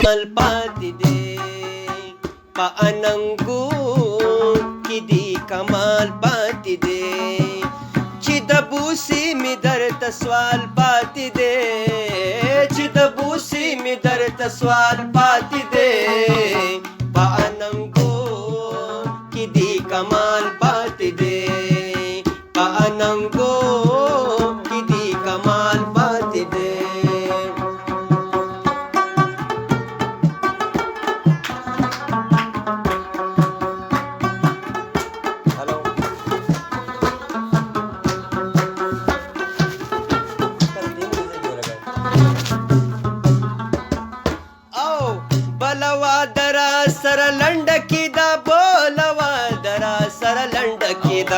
Malpatide paananggu kidi kamal patide chidabusi midar taswal patide chidabusi midar taswal patide paananggu kidi kamal patide paananggu kidi kamal patide. ಬಲವಾದರ ಸರಲಂಡಕಿದ ಬೋಲವಾದರ ಸರಲಂಡಕಿದ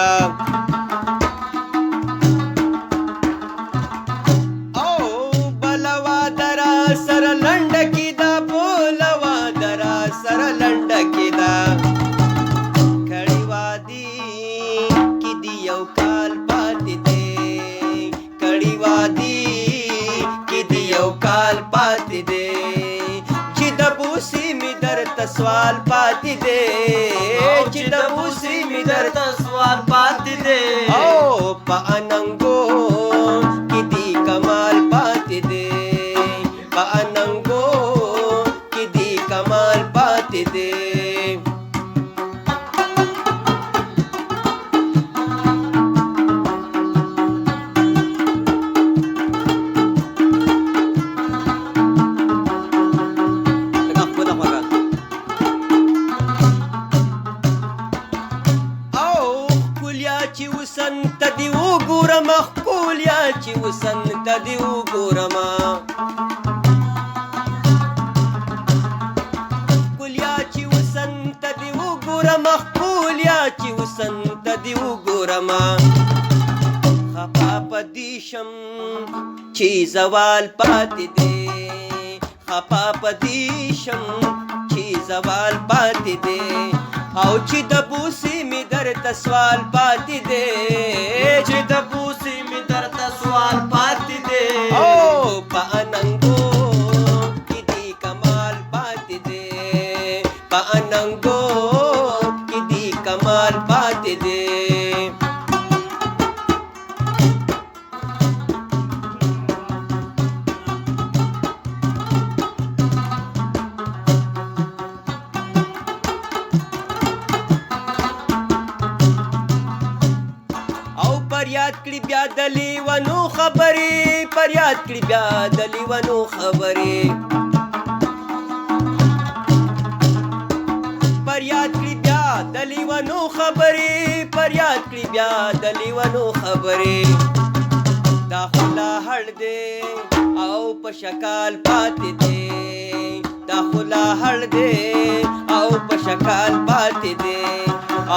ಓ ಬಲವಾದರ ಸರಲಂಡಕಿದ ಬೋಲವಾದರ ಸರಲಂಡಕಿದ ಕಡಿವಾದಿ ಕಿದಿಯವು ಕಾಲ್ ಪಾತಿದೆ ಕಡಿವಾದಿ ಕಿದಿಯವು ಕಾಲ್ ಪಾತಿದೆ ಚಿದಬೂಸಿ midar taswal patide chidabusi midar taswal patide oh paananggo kidi kamal patide paananggo kidi kamal patide. Ci usan tadi ugurama kulya ci usan tadi ugurama kulya ci usan tadi ugurama kulya ci usan tadi ugurama khapapadisham ci zawal patide khapapadisham ci zawal patide au chidabusi midar taswal patide chidabusi midar taswal patide oh paananggo kidi kamal patide paananggo kidi kamal patide. پریاد کړي بیا دلی ونو خبرې پریاد کړي بیا دلی ونو خبرې پریاد کړي بیا دلی ونو خبرې پریاد کړي بیا دلی ونو خبرې دا خلا هړ دې او په شکال پاتې دې دا خلا هړ دې او په شکال پاتې دې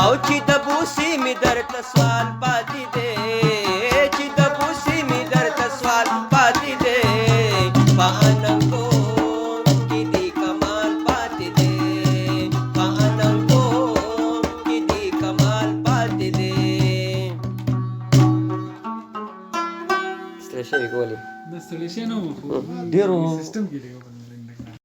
او چې د بوسي می در تسوال پاتې دې چې د بوسي می در تسوال پاتې دې پاننګو کې دې کمال پاتې دې پاننګو کې دې کمال پاتې دې. ستړي شوي کولې د ستړي شي نه وو ډېرو سیستم کې دی